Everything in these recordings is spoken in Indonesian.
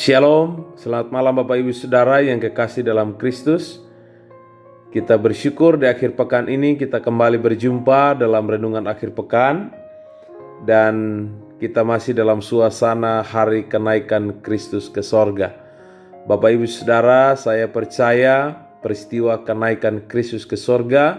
Shalom, selamat malam Bapak Ibu Saudara yang kekasih dalam Kristus. Kita bersyukur di akhir pekan ini kita kembali berjumpa dalam renungan akhir pekan. Dan kita masih dalam suasana hari kenaikan Kristus ke sorga. Bapak Ibu Saudara, saya percaya peristiwa kenaikan Kristus ke sorga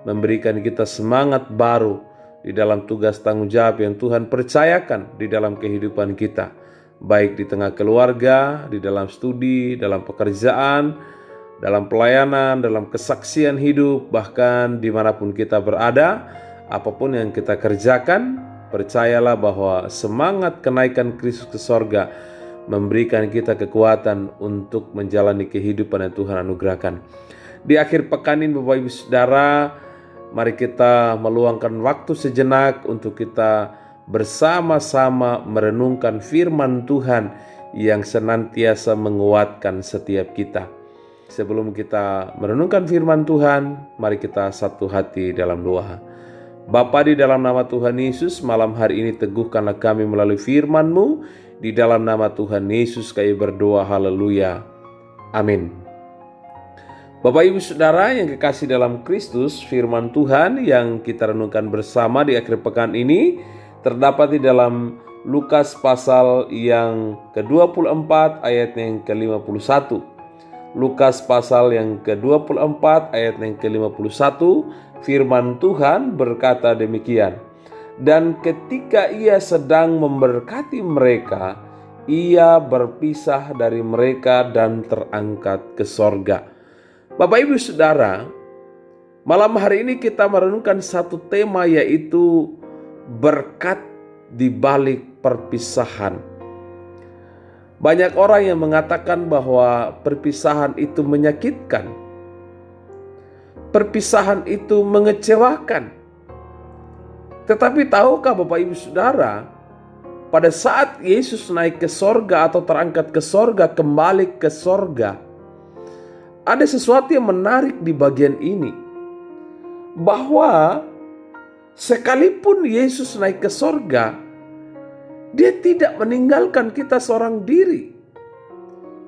memberikan kita semangat baru di dalam tugas tanggung jawab yang Tuhan percayakan di dalam kehidupan kita. Baik di tengah keluarga, di dalam studi, dalam pekerjaan, dalam pelayanan, dalam kesaksian hidup, bahkan dimanapun kita berada, apapun yang kita kerjakan, percayalah bahwa semangat kenaikan Kristus ke sorga memberikan kita kekuatan untuk menjalani kehidupan yang Tuhan anugerahkan. Di akhir pekan ini Bapak Ibu Saudara, mari kita meluangkan waktu sejenak untuk kita bersama-sama merenungkan firman Tuhan yang senantiasa menguatkan setiap kita. Sebelum kita merenungkan firman Tuhan, mari kita satu hati dalam doa. Bapa, di dalam nama Tuhan Yesus, malam hari ini teguhkanlah kami melalui firman-Mu. Di dalam nama Tuhan Yesus kami berdoa, haleluya, amin. Bapak Ibu Saudara yang kekasih dalam Kristus, firman Tuhan yang kita renungkan bersama di akhir pekan ini terdapat di dalam Lukas pasal yang ke-24 ayat yang ke-51. Lukas pasal yang ke-24 ayat yang ke-51, firman Tuhan berkata demikian. Dan ketika ia sedang memberkati mereka, ia berpisah dari mereka dan terangkat ke sorga. Bapak Ibu Saudara, malam hari ini kita merenungkan satu tema, yaitu berkat di balik perpisahan. Banyak orang yang mengatakan bahwa perpisahan itu menyakitkan. Perpisahan itu mengecewakan. Tetapi tahukah Bapak Ibu Saudara, pada saat Yesus naik ke sorga atau terangkat ke sorga, kembali ke sorga, ada sesuatu yang menarik di bagian ini. Bahwa sekalipun Yesus naik ke sorga, Dia tidak meninggalkan kita seorang diri.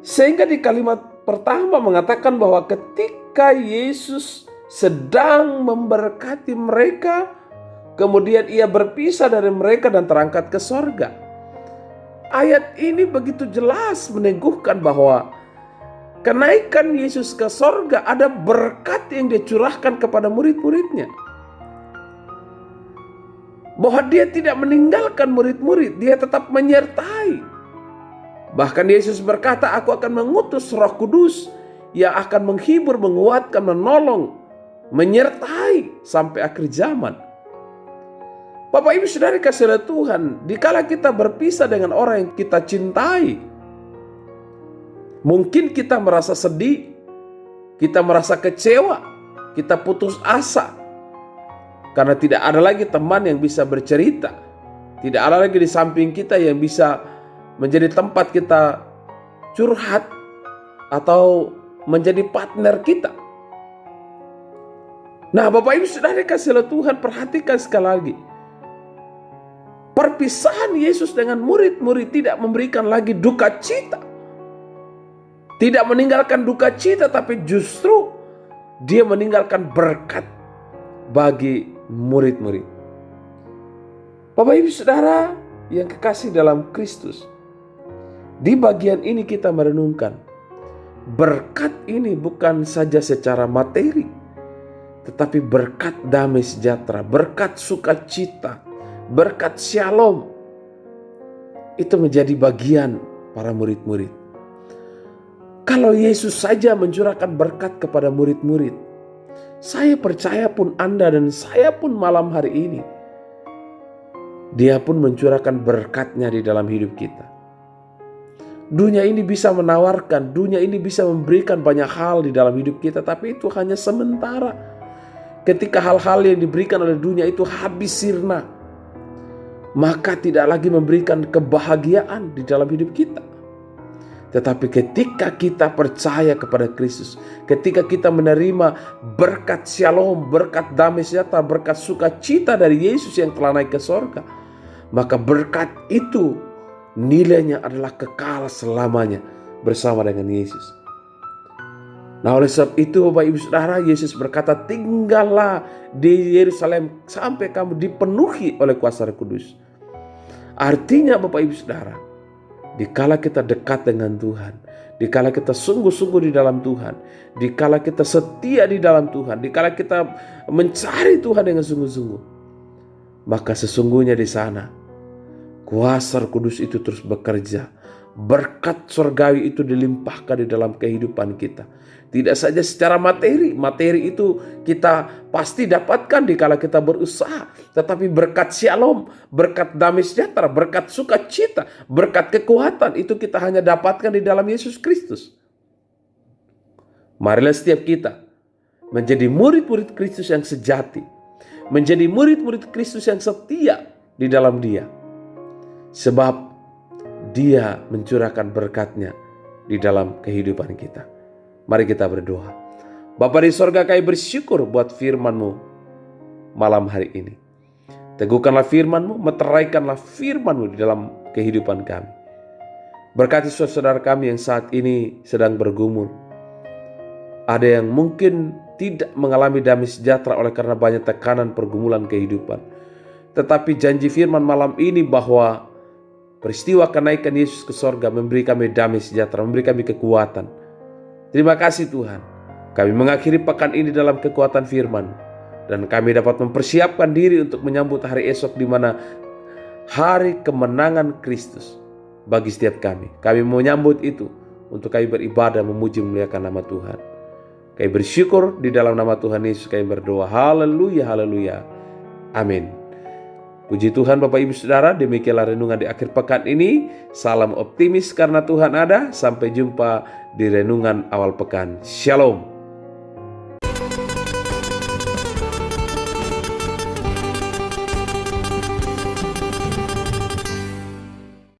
Sehingga di kalimat pertama mengatakan bahwa ketika Yesus sedang memberkati mereka, kemudian ia berpisah dari mereka dan terangkat ke sorga. Ayat ini begitu jelas meneguhkan bahwa kenaikan Yesus ke sorga ada berkat yang dicurahkan kepada murid-muridnya. Bahwa dia tidak meninggalkan murid-murid, dia tetap menyertai. Bahkan Yesus berkata, aku akan mengutus Roh Kudus yang akan menghibur, menguatkan, menolong, menyertai sampai akhir zaman. Bapak Ibu Saudara kasih Tuhan, dikala kita berpisah dengan orang yang kita cintai, mungkin kita merasa sedih, kita merasa kecewa, kita putus asa. Karena tidak ada lagi teman yang bisa bercerita. Tidak ada lagi di samping kita yang bisa menjadi tempat kita curhat atau menjadi partner kita. Nah Bapak Ibu Saudara kasih Tuhan, perhatikan sekali lagi. Perpisahan Yesus dengan murid-murid tidak memberikan lagi duka cita. Tidak meninggalkan duka cita, tapi justru Dia meninggalkan berkat bagi murid-murid. Bapak Ibu Saudara yang kekasih dalam Kristus, di bagian ini kita merenungkan berkat ini bukan saja secara materi, tetapi berkat damai sejahtera, berkat sukacita, berkat shalom. Itu menjadi bagian para murid-murid. Kalau Yesus saja mencurahkan berkat kepada murid-murid, saya percaya pun Anda dan saya pun malam hari ini, Dia pun mencurahkan berkatnya di dalam hidup kita. Dunia ini bisa menawarkan, dunia ini bisa memberikan banyak hal di dalam hidup kita, tapi itu hanya sementara. Ketika hal-hal yang diberikan oleh dunia itu habis sirna, maka tidak lagi memberikan kebahagiaan di dalam hidup kita. Tetapi ketika kita percaya kepada Kristus, ketika kita menerima berkat shalom, berkat damai sejahtera, berkat sukacita dari Yesus yang telah naik ke sorga, maka berkat itu nilainya adalah kekal selamanya bersama dengan Yesus. Nah, oleh sebab itu Bapak Ibu Saudara, Yesus berkata, tinggallah di Yerusalem sampai kamu dipenuhi oleh kuasa Roh Kudus. Artinya Bapak Ibu Saudara, dikala kita dekat dengan Tuhan, dikala kita sungguh-sungguh di dalam Tuhan, dikala kita setia di dalam Tuhan, dikala kita mencari Tuhan dengan sungguh-sungguh, maka sesungguhnya di sana kuasa Roh Kudus itu terus bekerja. Berkat surgawi itu dilimpahkan di dalam kehidupan kita. Tidak saja secara materi itu kita pasti dapatkan dikala kita berusaha. Tetapi berkat shalom, berkat damai sejahtera, berkat sukacita, berkat kekuatan itu kita hanya dapatkan di dalam Yesus Kristus. Marilah setiap kita menjadi murid-murid Kristus yang sejati, menjadi murid-murid Kristus yang setia di dalam Dia. Sebab Dia mencurahkan berkat-Nya di dalam kehidupan kita. Mari kita berdoa. Bapa di sorga, kami bersyukur buat firman-Mu malam hari ini. Teguhkanlah firman-Mu, meteraikanlah firman-Mu di dalam kehidupan kami. Berkati saudara kami yang saat ini sedang bergumul. Ada yang mungkin tidak mengalami damai sejahtera oleh karena banyak tekanan pergumulan kehidupan. Tetapi janji firman malam ini bahwa peristiwa kenaikan Yesus ke sorga memberi kami damai sejahtera, memberi kami kekuatan. Terima kasih Tuhan. Kami mengakhiri pekan ini dalam kekuatan firman. Dan kami dapat mempersiapkan diri untuk menyambut hari esok di mana hari kemenangan Kristus bagi setiap kami. Kami menyambut itu untuk kami beribadah, memuji, memuliakan nama Tuhan. Kami bersyukur di dalam nama Tuhan Yesus kami berdoa. Haleluya, haleluya. Amin. Puji Tuhan Bapak Ibu Saudara, demikianlah renungan di akhir pekan ini. Salam optimis karena Tuhan ada. Sampai jumpa di renungan awal pekan. Shalom.